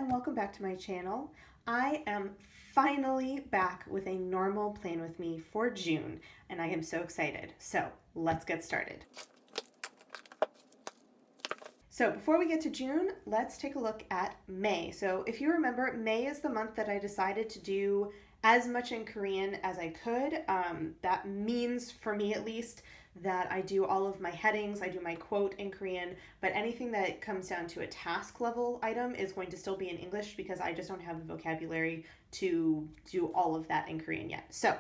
and welcome back to my channel. I am finally back with a normal plan with me for June, and I am so excited. So let's get started. So before we get to June, let's take a look at May. So if you remember, May is the month that I decided to do as much in Korean as I could. That means, for me at least, that I do all of my headings, I do my quote in Korean, but anything that comes down to a task level item is going to still be in English because I just don't have the vocabulary to do all of that in Korean yet. So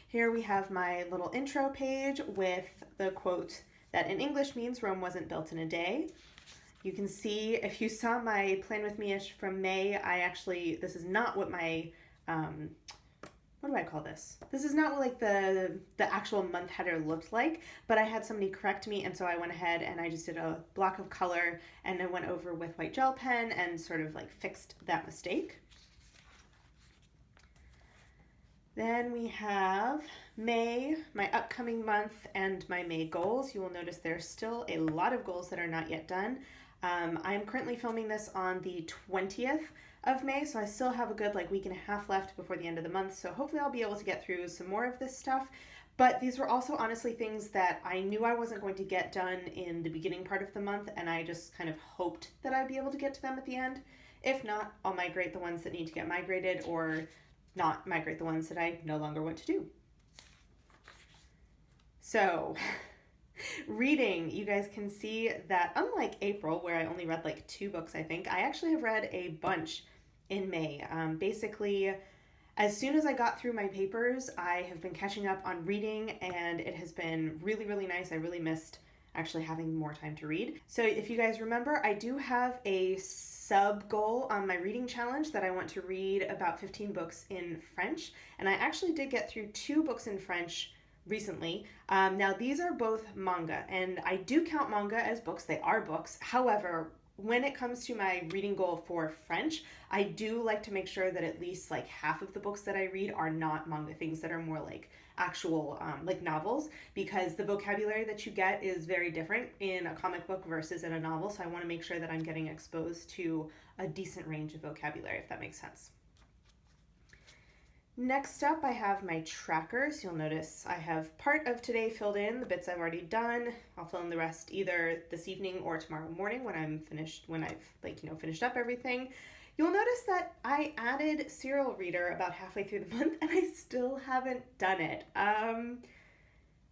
here we have my little intro page with the quote that in English means Rome wasn't built in a day. You can see, if you saw my plan with me-ish from May, this is not what my, what do I call this? This is not like the actual month header looked like, but I had somebody correct me, and so I went ahead and I just did a block of color and I went over with white gel pen and sort of like fixed that mistake. Then we have May, my upcoming month, and my May goals. You will notice there's still a lot of goals that are not yet done. I'm currently filming this on the 20th of May, so I still have a good week and a half left before the end of the month, so hopefully I'll be able to get through some more of this stuff. But these were also honestly things that I knew I wasn't going to get done in the beginning part of the month, and I just kind of hoped that I'd be able to get to them at the end. If not, I'll migrate the ones that need to get migrated, or not migrate the ones that I no longer want to do. So, reading, you guys can see that unlike April, where I only read 2 books, I think, I actually have read a bunch in May. Basically, as soon as I got through my papers, I have been catching up on reading, and it has been really, really nice. I really missed actually having more time to read. So if you guys remember, I do have a sub goal on my reading challenge that I want to read about 15 books in French, and I actually did get through 2 books in French recently. Now these are both manga, and I do count manga as books. They are books. However, when it comes to my reading goal for French, I do like to make sure that at least half of the books that I read are not manga, things that are more like actual novels, because the vocabulary that you get is very different in a comic book versus in a novel. So I want to make sure that I'm getting exposed to a decent range of vocabulary, if that makes sense. Next up, I have my trackers. You'll notice I have part of today filled in, the bits I've already done. I'll fill in the rest either this evening or tomorrow morning when I've finished up everything. You'll notice that I added Serial Reader about halfway through the month and I still haven't done it. I'm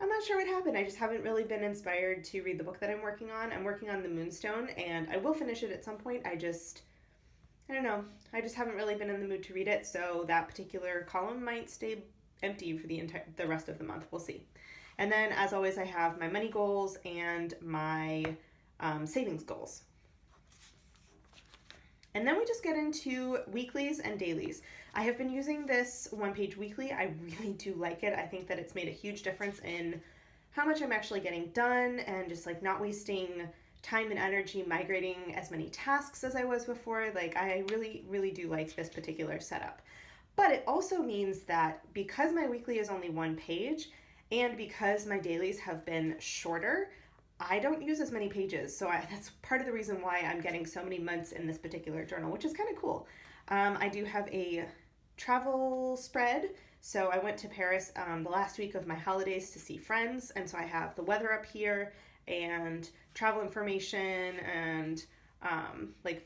not sure what happened. I just haven't really been inspired to read the book that I'm working on. I'm working on The Moonstone, and I will finish it at some point. I don't know. I just haven't really been in the mood to read it, so that particular column might stay empty for the rest of the month. We'll see. And then, as always, I have my money goals and my savings goals. And then we just get into weeklies and dailies. I have been using this one-page weekly. I really do like it. I think that it's made a huge difference in how much I'm actually getting done and just not wasting time and energy migrating as many tasks as I was before. I really, really do like this particular setup. But it also means that because my weekly is only 1 page and because my dailies have been shorter, I don't use as many pages. So that's part of the reason why I'm getting so many months in this particular journal, which is kind of cool. I do have a travel spread. So I went to Paris the last week of my holidays to see friends. And so I have the weather up here and travel information and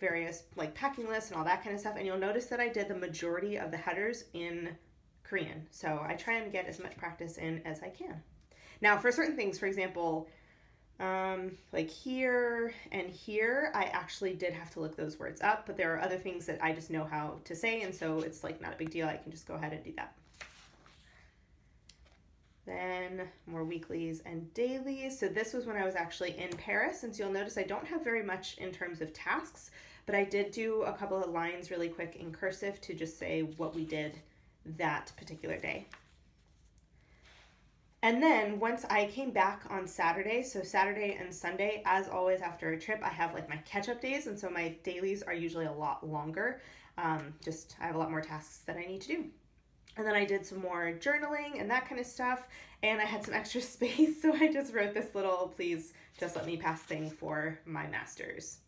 various packing lists and all that kind of stuff. And you'll notice that I did the majority of the headers in Korean. So I try and get as much practice in as I can. Now for certain things, for example, here and here, I actually did have to look those words up, but there are other things that I just know how to say, and so it's not a big deal. I can just go ahead and do that. Then more weeklies and dailies. So this was when I was actually in Paris, and so you'll notice I don't have very much in terms of tasks, but I did do a couple of lines really quick in cursive to just say what we did that particular day. And then once I came back on Saturday, so Saturday and Sunday, as always after a trip, I have my catch-up days, and so my dailies are usually a lot longer. I have a lot more tasks that I need to do. And then I did some more journaling and that kind of stuff, and I had some extra space, so I just wrote this little "please just let me pass" thing for my master's.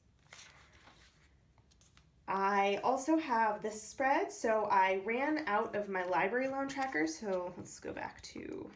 I also have this spread, so I ran out of my library loan tracker, so let's go back to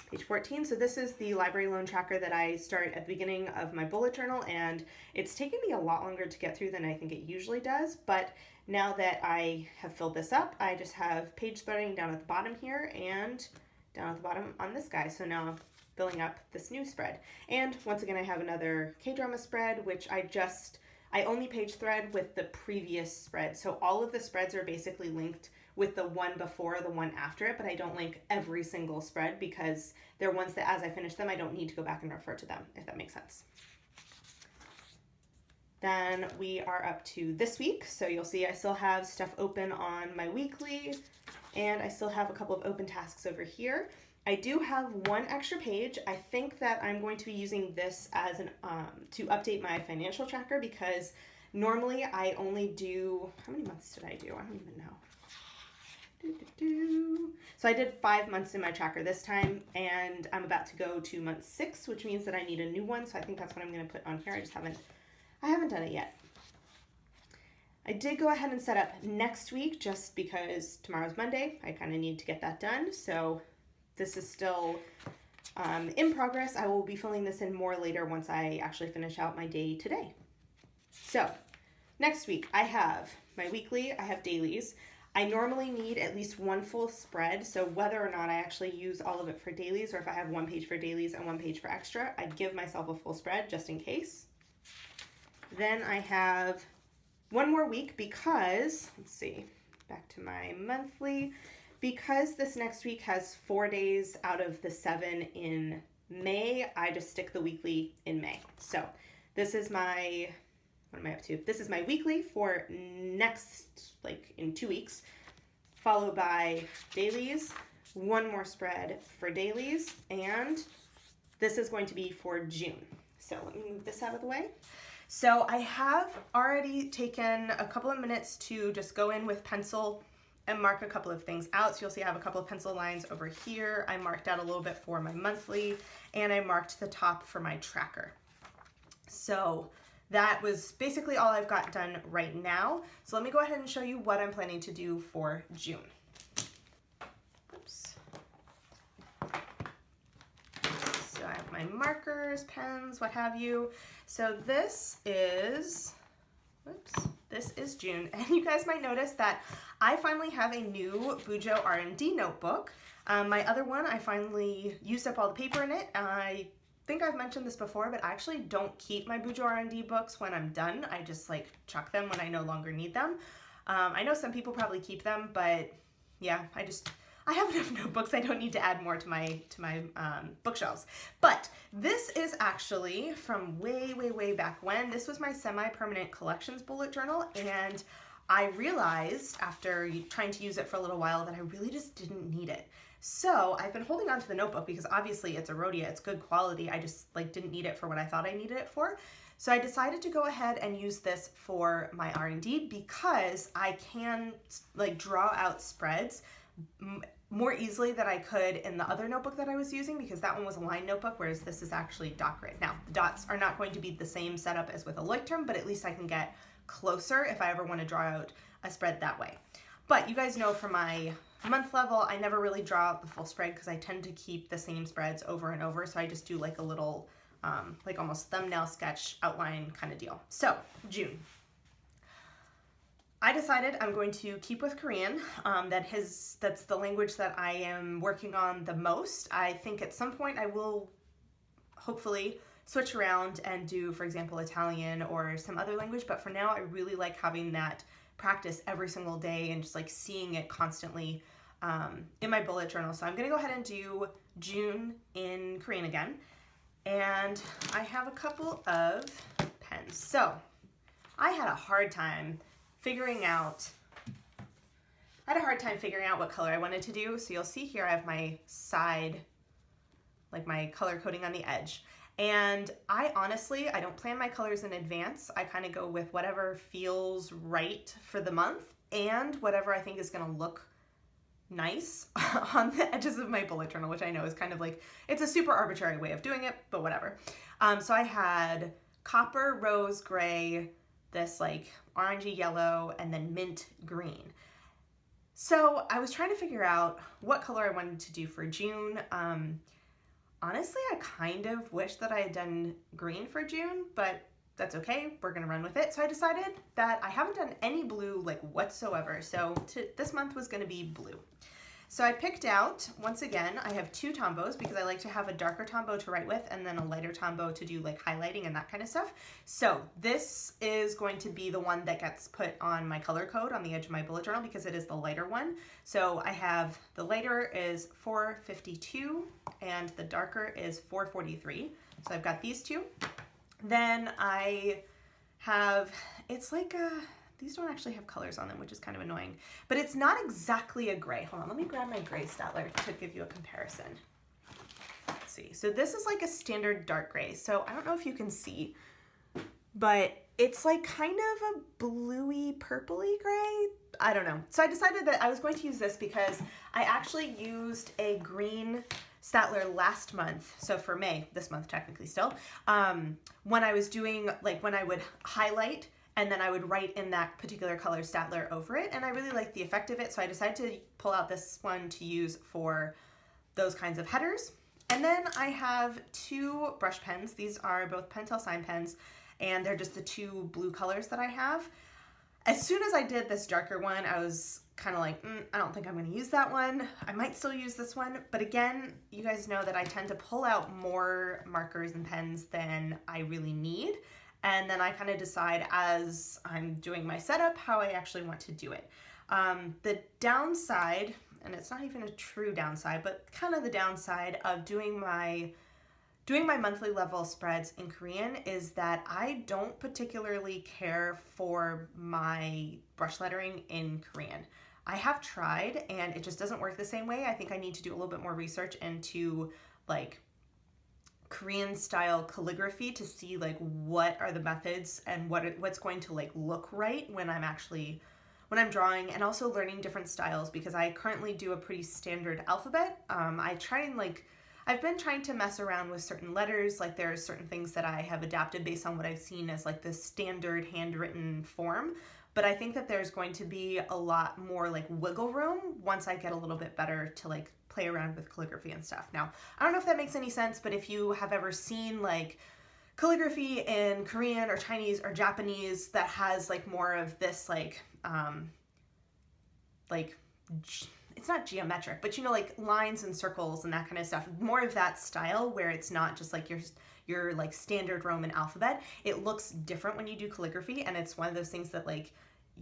page 14. So this is the library loan tracker that I start at the beginning of my bullet journal, and it's taken me a lot longer to get through than I think it usually does, but now that I have filled this up, I just have page threading down at the bottom here and down at the bottom on this guy. So now I'm filling up this new spread. And once again, I have another K-drama spread, which I only page thread with the previous spread. So all of the spreads are basically linked with the one before, the one after it, but I don't link every single spread because they're ones that as I finish them, I don't need to go back and refer to them, if that makes sense. Then we are up to this week. So you'll see I still have stuff open on my weekly, and I still have a couple of open tasks over here. I do have one extra page. I think that I'm going to be using this as to update my financial tracker, because normally I only do, how many months did I do? I don't even know. So I did 5 months in my tracker this time, and I'm about to go to month 6, which means that I need a new one. So I think that's what I'm going to put on here. I haven't done it yet. I did go ahead and set up next week just because tomorrow's Monday. I kind of need to get that done. So this is still in progress. I will be filling this in more later once I actually finish out my day today. So next week I have my weekly, I have dailies. I normally need at least one full spread, so whether or not I actually use all of it for dailies, or if I have one page for dailies and one page for extra, I give myself a full spread just in case. Then I have one more week because, let's see, back to my monthly, because this next week has 4 days out of the 7 in May, I just stick the weekly in May. So this is my, what am I up to? This is my weekly for next, like in 2 weeks, followed by dailies, one more spread for dailies, and this is going to be for June. So let me move this out of the way. So I have already taken a couple of minutes to just go in with pencil and mark a couple of things out. So you'll see I have a couple of pencil lines over here. I marked out a little bit for my monthly, and I marked the top for my tracker. So that was basically all I've got done right now. So let me go ahead and show you what I'm planning to do for June. Oops. So I have my markers, pens, what have you. So this is June, and you guys might notice that I finally have a new Bujo R&D notebook. My other one, I finally used up all the paper in it. I think I've mentioned this before, but I actually don't keep my Bujo R&D books when I'm done. I just like chuck them when I no longer need them. I know some people probably keep them, but yeah, I have enough notebooks. I don't need to add more to my bookshelves. But this is actually from way back when. This was my semi-permanent collections bullet journal, and I realized after trying to use it for a little while that I really just didn't need it. So I've been holding on to the notebook because obviously it's a Rhodia, it's good quality. I just like didn't need it for what I thought I needed it for. So I decided to go ahead and use this for my R&D because I can like draw out spreads more easily than I could in the other notebook that I was using, because that one was a line notebook, whereas this is actually dot grid. Now, the dots are not going to be the same setup as with a Leuchtturm, but at least I can get closer if I ever want to draw out a spread that way. But you guys know for my month level, I never really draw out the full spread because I tend to keep the same spreads over and over. So I just do like a little, like almost thumbnail sketch outline kind of deal. So June. I decided I'm going to keep with Korean. That's the language that I am working on the most. I think at some point I will hopefully switch around and do, for example, Italian or some other language. But for now, I really like having that practice every single day and just like seeing it constantly in my bullet journal. So I'm gonna go ahead and do June in Korean again. And I have a couple of pens. So I had a hard time figuring out what color I wanted to do. So you'll see here I have my side, like my color coding on the edge. And I don't plan my colors in advance. I kind of go with whatever feels right for the month and whatever I think is gonna look nice on the edges of my bullet journal, which I know is kind of like, it's a super arbitrary way of doing it, but whatever. So I had copper, rose, gray, this like orangey yellow, and then mint green. So I was trying to figure out what color I wanted to do for June. Honestly, I kind of wish that I had done green for June, but that's okay. We're gonna run with it. So I decided that I haven't done any blue like whatsoever. So this month was gonna be blue. So I picked out, once again, I have 2 tombos because I like to have a darker tombow to write with and then a lighter tombow to do like highlighting and that kind of stuff. So this is going to be the one that gets put on my color code on the edge of my bullet journal because it is the lighter one. So I have the lighter is 452 and the darker is 443. So I've got these 2. Then I have, it's like a, these don't actually have colors on them, which is kind of annoying, but it's not exactly a gray. Hold on, let me grab my gray Statler to give you a comparison. Let's see. So this is like a standard dark gray. So I don't know if you can see, but it's like kind of a bluey purpley gray. I don't know. So I decided that I was going to use this because I actually used a green Statler last month, so for May, this month technically still, when I was doing, like when I would highlight and then I would write in that particular color Statler over it, and I really liked the effect of it, so I decided to pull out this one to use for those kinds of headers. And then I have 2 brush pens. These are both Pentel sign pens, and they're just the 2 blue colors that I have. As soon as I did this darker one, I was kind of like, I don't think I'm going to use that one. I might still use this one, but again, you guys know that I tend to pull out more markers and pens than I really need, and then I kind of decide as I'm doing my setup how I actually want to do it. The downside, and it's not even a true downside, but kind of the downside of doing my monthly level spreads in Korean is that I don't particularly care for my brush lettering in Korean. I have tried and it just doesn't work the same way. I think I need to do a little bit more research into like Korean style calligraphy to see like what are the methods and what's going to like look right when I'm drawing, and also learning different styles because I currently do a pretty standard alphabet. I've been trying to mess around with certain letters, like there are certain things that I have adapted based on what I've seen as like the standard handwritten form, but I think that there's going to be a lot more like wiggle room once I get a little bit better to like play around with calligraphy and stuff. Now, I don't know if that makes any sense, but if you have ever seen like calligraphy in Korean or Chinese or Japanese that has like more of this like it's not geometric, but you know, like lines and circles and that kind of stuff, more of that style where it's not just like your like standard Roman alphabet. It looks different when you do calligraphy, and it's one of those things that like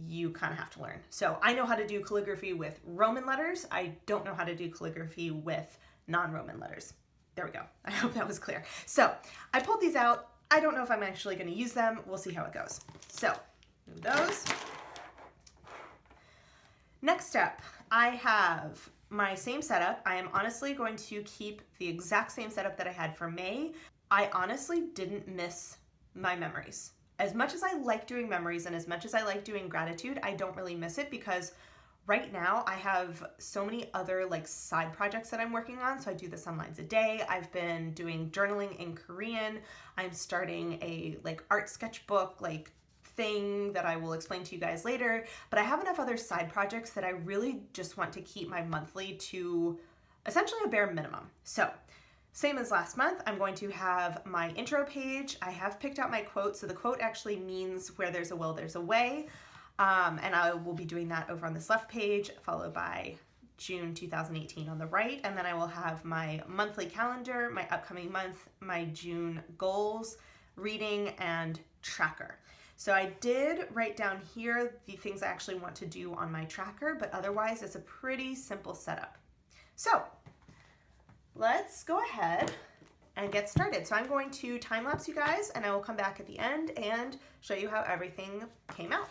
you kind of have to learn. So I know how to do calligraphy with Roman letters. I don't know how to do calligraphy with non-Roman letters. There we go. I hope that was clear. So I pulled these out. I don't know if I'm actually going to use them. We'll see how it goes. So move those. Next up, I have my same setup. I am honestly going to keep the exact same setup that I had for May. I honestly didn't miss my memories. As much as I like doing memories and as much as I like doing gratitude, I don't really miss it because right now I have so many other like side projects that I'm working on. So I do the some lines a day. I've been doing journaling in Korean. I'm starting a like art sketchbook like thing that I will explain to you guys later, but I have enough other side projects that I really just want to keep my monthly to essentially a bare minimum. So same as last month, I'm going to have my intro page. I have picked out my quote. So the quote actually means where there's a will, there's a way. And I will be doing that over on this left page, followed by June 2018 on the right. And then I will have my monthly calendar, my upcoming month, my June goals, reading, and tracker. So I did write down here the things I actually want to do on my tracker, but otherwise it's a pretty simple setup. So let's go ahead and get started. So I'm going to time lapse you guys, and I will come back at the end and show you how everything came out.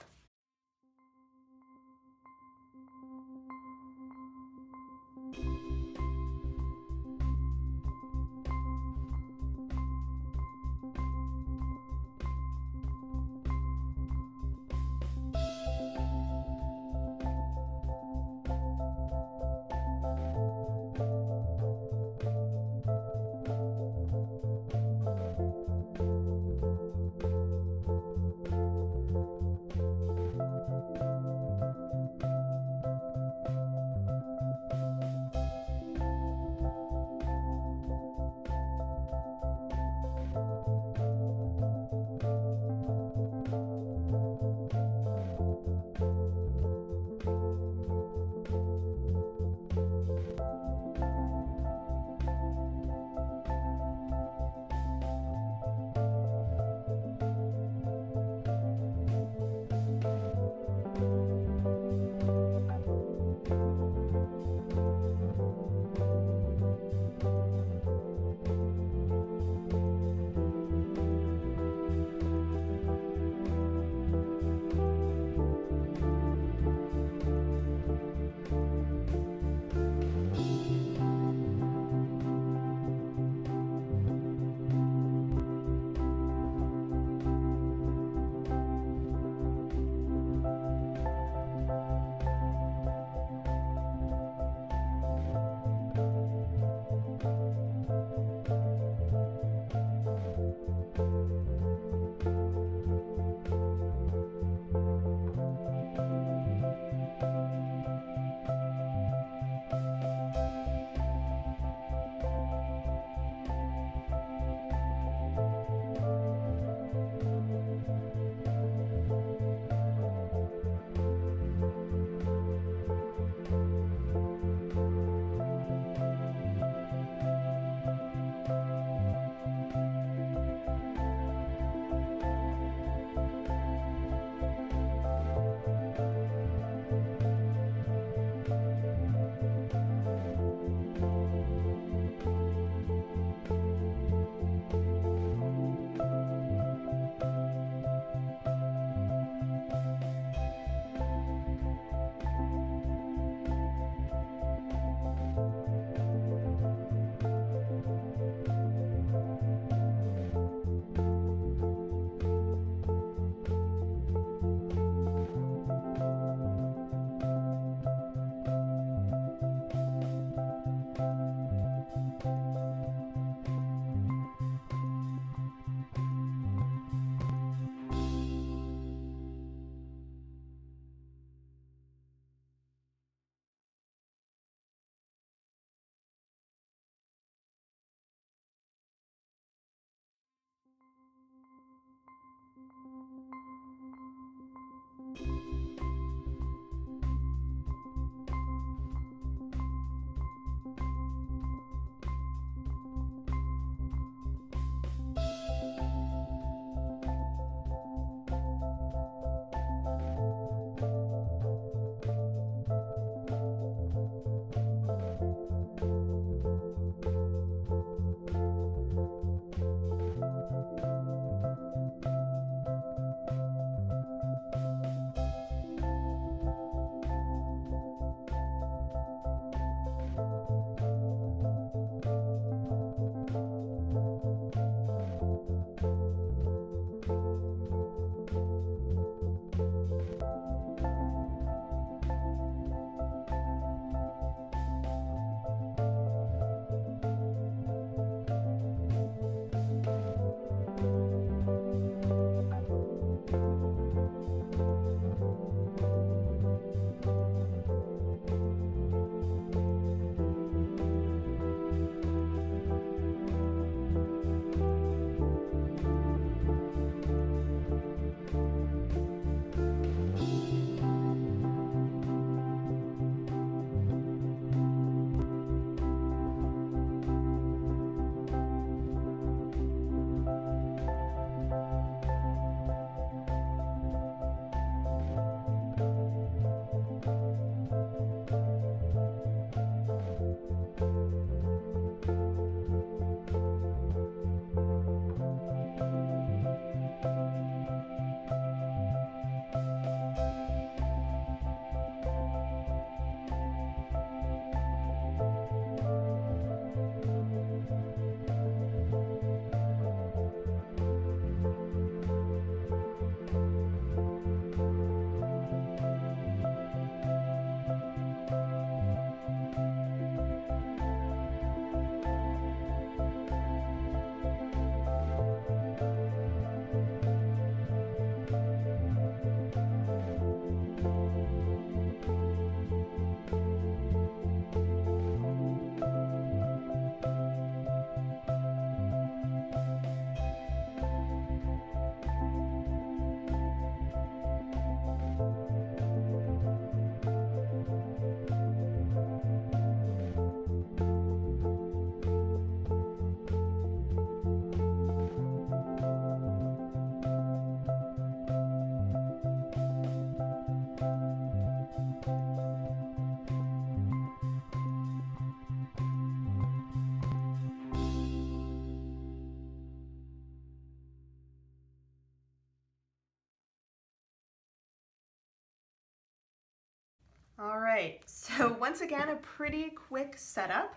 So once again, a pretty quick setup.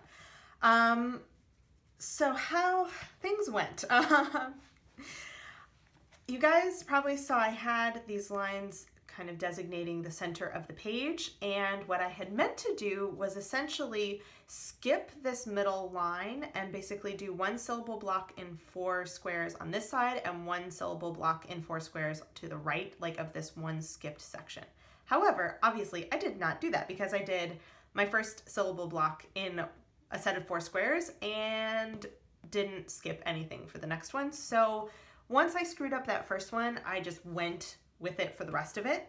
So how things went. You guys probably saw I had these lines kind of designating the center of the page, and what I had meant to do was essentially skip this middle line and basically do one syllable block in 4 squares on this side and one syllable block in 4 squares to the right, like of this one skipped section. However, obviously I did not do that because I did my first syllable block in a set of 4 squares and didn't skip anything for the next one. So once I screwed up that first one, I just went with it for the rest of it.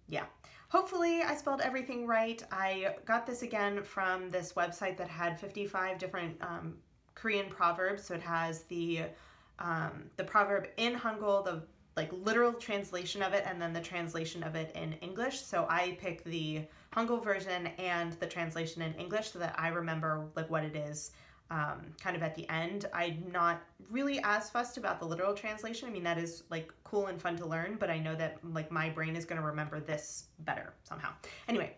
Yeah. Hopefully I spelled everything right. I got this again from this website that had 55 different Korean proverbs. So it has the proverb in Hangul, the like literal translation of it, and then the translation of it in English. So I pick the Hangul version and the translation in English so that I remember like what it is kind of at the end. I'm not really as fussed about the literal translation. I mean, that is like cool and fun to learn, but I know that like my brain is going to remember this better somehow. Anyway,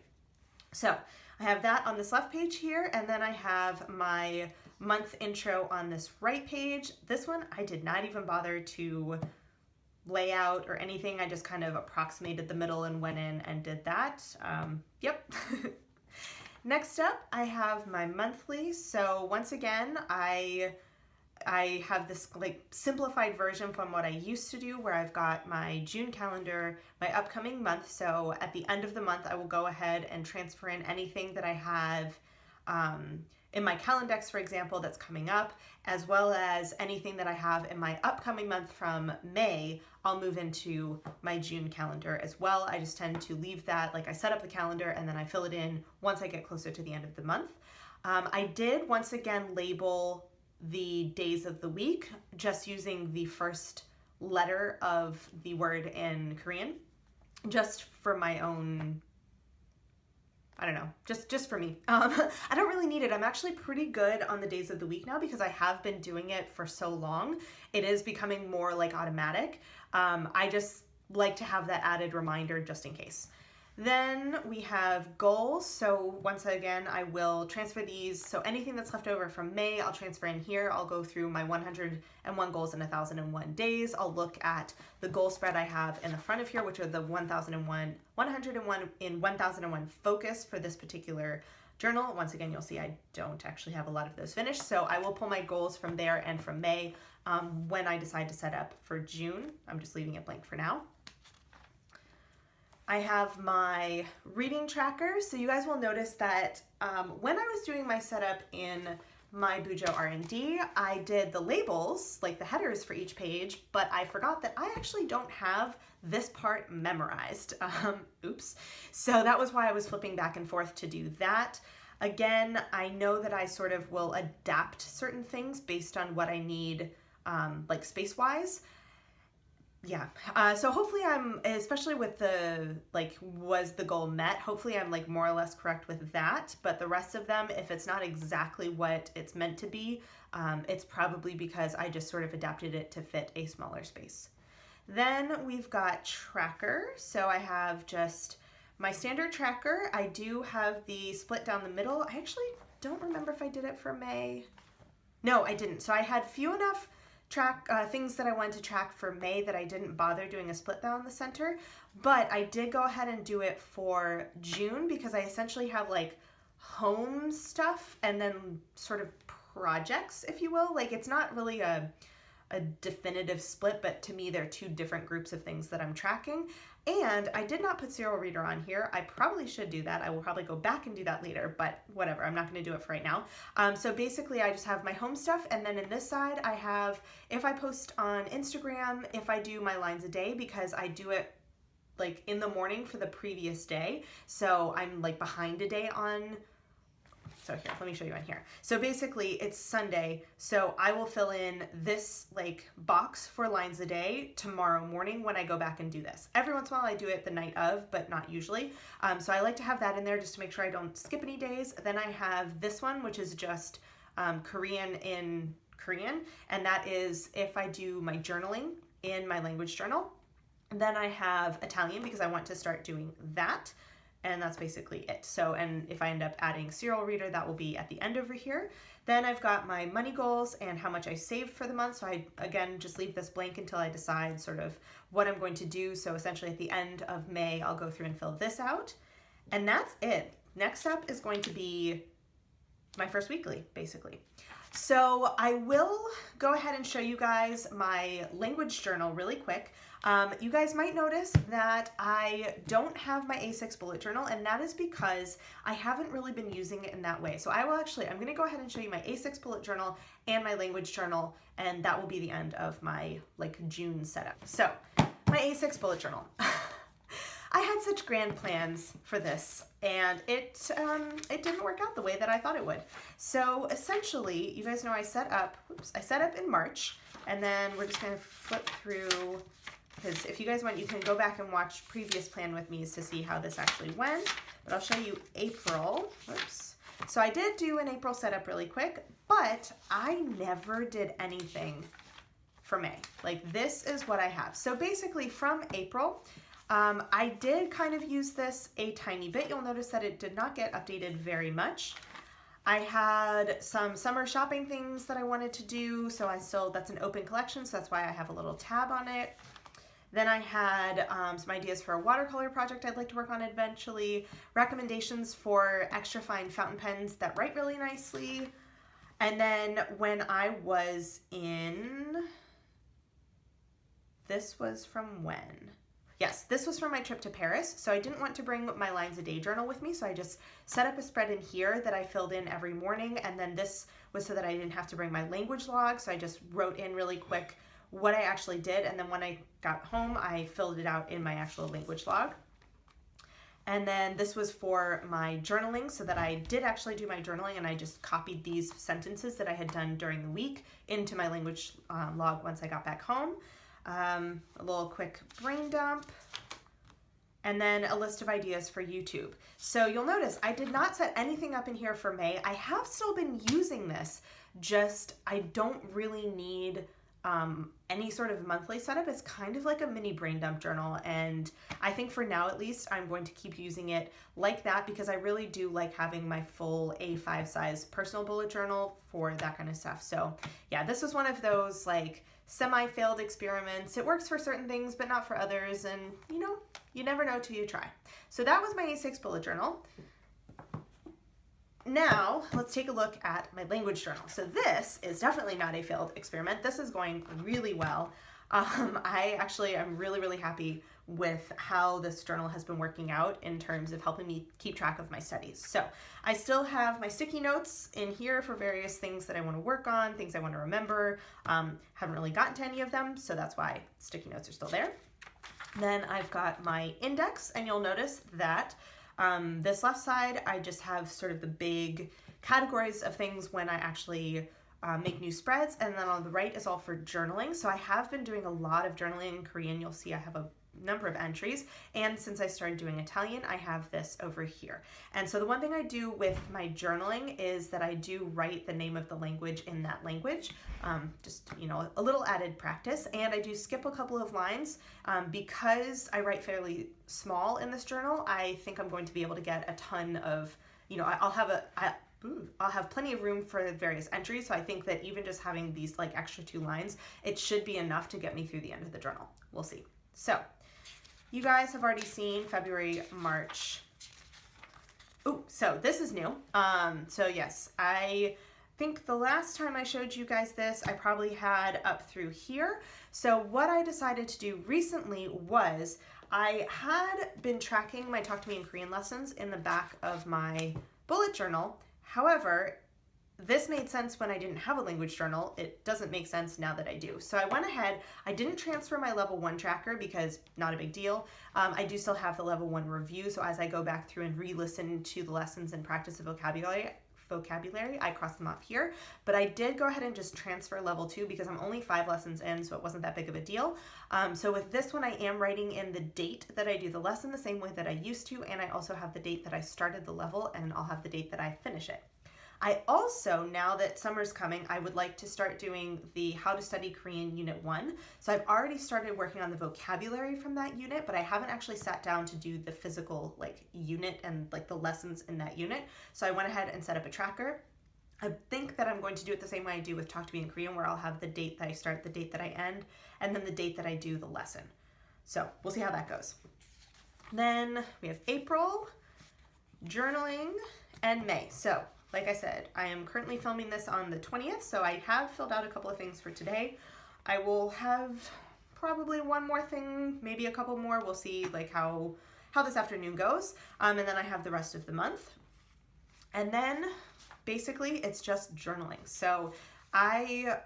so I have that on this left page here, and then I have my month intro on this right page. This one I did not even bother to lay out or anything. I just kind of approximated the middle and went in and did that. Yep. Next up, I have my monthly. So once again, I have this like simplified version from what I used to do, where I've got my June calendar, my upcoming month. So at the end of the month, I will go ahead and transfer in anything that I have in my Calendex, for example, that's coming up, as well as anything that I have in my upcoming month from May. I'll move into my June calendar as well. I just tend to leave that, like I set up the calendar and then I fill it in once I get closer to the end of the month. I did once again label the days of the week just using the first letter of the word in Korean, just for my own, I don't know, just for me. I don't really need it. I'm actually pretty good on the days of the week now because I have been doing it for so long. It is becoming more like automatic. I just like to have that added reminder just in case. Then we have goals. So once again, I will transfer these. So anything that's left over from May, I'll transfer in here. I'll go through my 101 goals in 1,001 days. I'll look at the goal spread I have in the front of here, which are the 101 in 1,001 focus for this particular journal. Once again, you'll see I don't actually have a lot of those finished. So I will pull my goals from there and from May when I decide to set up for June. I'm just leaving it blank for now. I have my reading tracker. So you guys will notice that when I was doing my setup in my Bujo R&D, I did the labels, like the headers for each page, but I forgot that I actually don't have this part memorized. Oops. So that was why I was flipping back and forth to do that. Again, I know that I sort of will adapt certain things based on what I need, like space-wise. Yeah, so hopefully I'm, especially with the, like, was the goal met, hopefully I'm, like, more or less correct with that, but the rest of them, if it's not exactly what it's meant to be, it's probably because I just sort of adapted it to fit a smaller space. Then we've got tracker, so I have just my standard tracker. I do have the split down the middle. I actually don't remember if I did it for May. No, I didn't, so I had few enough things that I wanted to track for May that I didn't bother doing a split down the center, but I did go ahead and do it for June because I essentially have like home stuff and then sort of projects, if you will. Like it's not really a definitive split, but to me they're two different groups of things that I'm tracking. And I did not put Serial Reader on here. I probably should do that. I will probably go back and do that later, but whatever. I'm not going to do it for right now. So basically I just have my home stuff, and then in this side I have, if I post on Instagram, if I do my lines a day, because I do it like in the morning for the previous day. So I'm like behind a day on. So here, let me show you on here. So basically it's Sunday, so I will fill in this like box for lines a day tomorrow morning when I go back and do this. Every once in a while I do it the night of, but not usually. So I like to have that in there just to make sure I don't skip any days. Then I have this one, which is just Korean in Korean, and that is if I do my journaling in my language journal. Then I have Italian because I want to start doing that. and that's basically it. So, and if I end up adding serial reader, that will be at the end over here. Then I've got my money goals and how much I saved for the month. So I, again, just leave this blank until I decide sort of what I'm going to do. So essentially at the end of May, I'll go through and fill this out. And that's it. Next up is going to be my first weekly, basically. So I will go ahead and show you guys my language journal really quick. You guys might notice that I don't have my A6 bullet journal, and that is because I haven't really been using it in that way. So I'm going to go ahead and show you my A6 bullet journal and my language journal, and that will be the end of my June setup. So my A6 bullet journal. I had such grand plans for this, and it didn't work out the way that I thought it would. So essentially, you guys know I set up in March, and then we're just going to flip through, because if you guys want, you can go back and watch previous plan with me to see how this actually went, but I'll show you April. Oops. So I did do an April setup really quick, but I never did anything for May. This is what I have. So basically from April, I did kind of use this a tiny bit. You'll notice that it did not get updated very much. I had some summer shopping things that I wanted to do, so that's an open collection, so that's why I have a little tab on it. Then I had some ideas for a watercolor project I'd like to work on eventually, recommendations for extra fine fountain pens that write really nicely. And then when I was this was from when? Yes, this was from my trip to Paris, so I didn't want to bring my lines a day journal with me, so I just set up a spread in here that I filled in every morning, and then this was so that I didn't have to bring my language log, so I just wrote in really quick what I actually did, and then when I got home, I filled it out in my actual language log. And then this was for my journaling, so that I did actually do my journaling, and I just copied these sentences that I had done during the week into my language log once I got back home. A little quick brain dump, and then a list of ideas for YouTube. So you'll notice I did not set anything up in here for May. I have still been using this, just I don't really need any sort of monthly setup. It's kind of like a mini brain dump journal, and I think for now at least I'm going to keep using it like that because I really do like having my full A5 size personal bullet journal for that kind of stuff. So yeah, this was one of those semi-failed experiments. It works for certain things, but not for others. And you never know till you try. So that was my A6 bullet journal. Now let's take a look at my language journal. So this is definitely not a failed experiment. This is going really well. I actually am really, really happy with how this journal has been working out in terms of helping me keep track of my studies. So I still have my sticky notes in here for various things that I want to work on, things I want to remember. Haven't really gotten to any of them, so that's why sticky notes are still there. Then I've got my index, and you'll notice that this left side, I just have sort of the big categories of things when I actually make new spreads, and then on the right is all for journaling. So I have been doing a lot of journaling in Korean. You'll see I have a number of entries, and since I started doing Italian, I have this over here. And so the one thing I do with my journaling is that I do write the name of the language in that language, just a little added practice. And I do skip a couple of lines because I write fairly small in this journal. I think I'm going to be able to get a ton of, I'll have plenty of room for various entries, so I think that even just having these extra 2 lines, it should be enough to get me through the end of the journal. We'll see. So you guys have already seen February, March. Oh, so this is new. So yes, I think the last time I showed you guys this, I probably had up through here. So what I decided to do recently was I had been tracking my Talk to Me in Korean lessons in the back of my bullet journal. However, this made sense when I didn't have a language journal. It doesn't make sense now that I do. So I went ahead, I didn't transfer my level 1 tracker because not a big deal. I do still have the level 1 review. So as I go back through and re-listen to the lessons and practice the vocabulary, I cross them off here. But I did go ahead and just transfer level 2 because I'm only 5 lessons in, so it wasn't that big of a deal. So with this one, I am writing in the date that I do the lesson the same way that I used to, and I also have the date that I started the level, and I'll have the date that I finish it. I also, now that summer's coming, I would like to start doing the How to Study Korean Unit 1. So I've already started working on the vocabulary from that unit, but I haven't actually sat down to do the physical like unit and like the lessons in that unit. So I went ahead and set up a tracker. I think that I'm going to do it the same way I do with Talk to Me in Korean, where I'll have the date that I start, the date that I end, and then the date that I do the lesson. So we'll see how that goes. Then we have April, journaling, and May. So like I said, I am currently filming this on the 20th, so I have filled out a couple of things for today. I will have probably one more thing, maybe a couple more. We'll see like how this afternoon goes. And then I have the rest of the month. And then basically it's just journaling. So I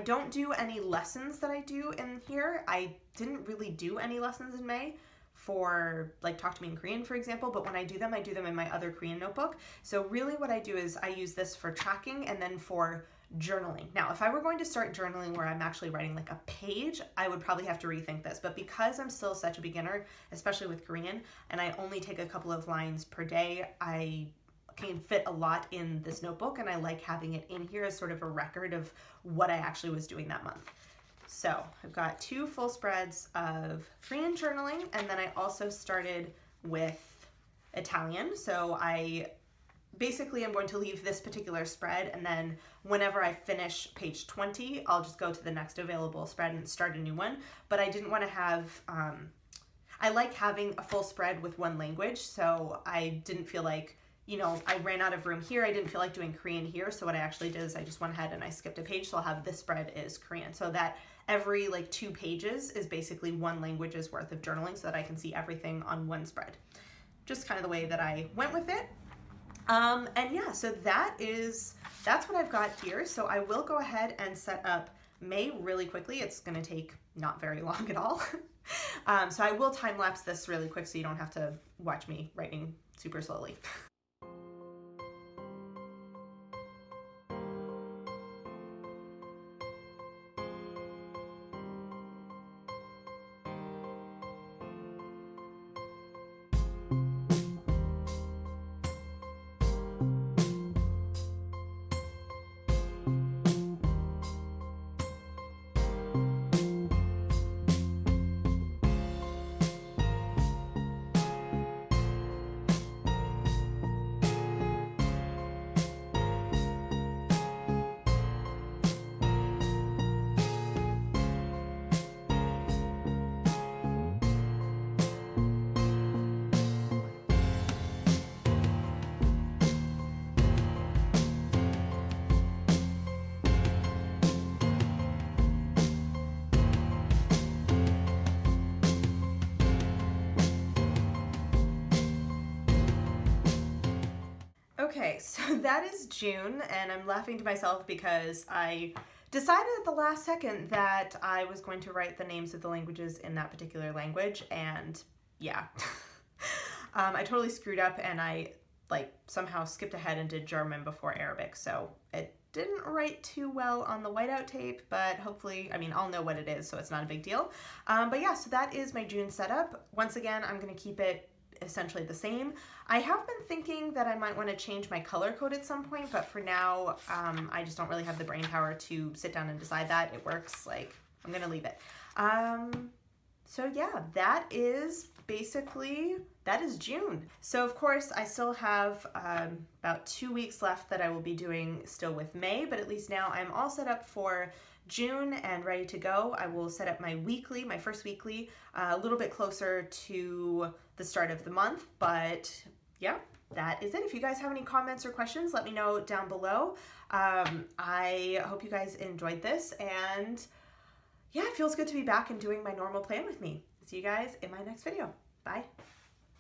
don't do any lessons that I do in here. I didn't really do any lessons in May for like Talk to Me in Korean, for example, but when I do them in my other Korean notebook. So really what I do is I use this for tracking and then for journaling. Now, if I were going to start journaling where I'm actually writing like a page, I would probably have to rethink this. But because I'm still such a beginner, especially with Korean, and I only take a couple of lines per day, I can fit a lot in this notebook, and I like having it in here as sort of a record of what I actually was doing that month. So I've got 2 full spreads of Korean journaling, and then I also started with Italian. So I basically am going to leave this particular spread, and then whenever I finish page 20, I'll just go to the next available spread and start a new one. But I didn't want to have, I like having a full spread with one language, so I didn't feel like, you know, I ran out of room here. I didn't feel like doing Korean here. So what I actually did is I just went ahead and I skipped a page. So I'll have this spread is Korean. So that every like 2 pages is basically one language's worth of journaling so that I can see everything on one spread. Just kind of the way that I went with it. And yeah, so that's what I've got here. So I will go ahead and set up May really quickly. It's going to take not very long at all. So I will time lapse this really quick so you don't have to watch me writing super slowly. Okay, so that is June, and I'm laughing to myself because I decided at the last second that I was going to write the names of the languages in that particular language, and yeah. I totally screwed up, and I like somehow skipped ahead and did German before Arabic, so it didn't write too well on the whiteout tape, but hopefully, I mean, I'll know what it is, so it's not a big deal. But yeah, so that is my June setup. Once again, I'm going to keep it essentially the same. I have been thinking that I might want to change my color code at some point, but for now, I just don't really have the brain power to sit down and decide that. It works, like, I'm going to leave it. So yeah, that is June. So of course, I still have about 2 weeks left that I will be doing still with May, but at least now I'm all set up for June and ready to go. I will set up my first weekly, a little bit closer to the start of the month, but yeah, that is it. If you guys have any comments or questions, let me know down below. I hope you guys enjoyed this, and yeah, it feels good to be back and doing my normal plan with me. See you guys in my next video. Bye.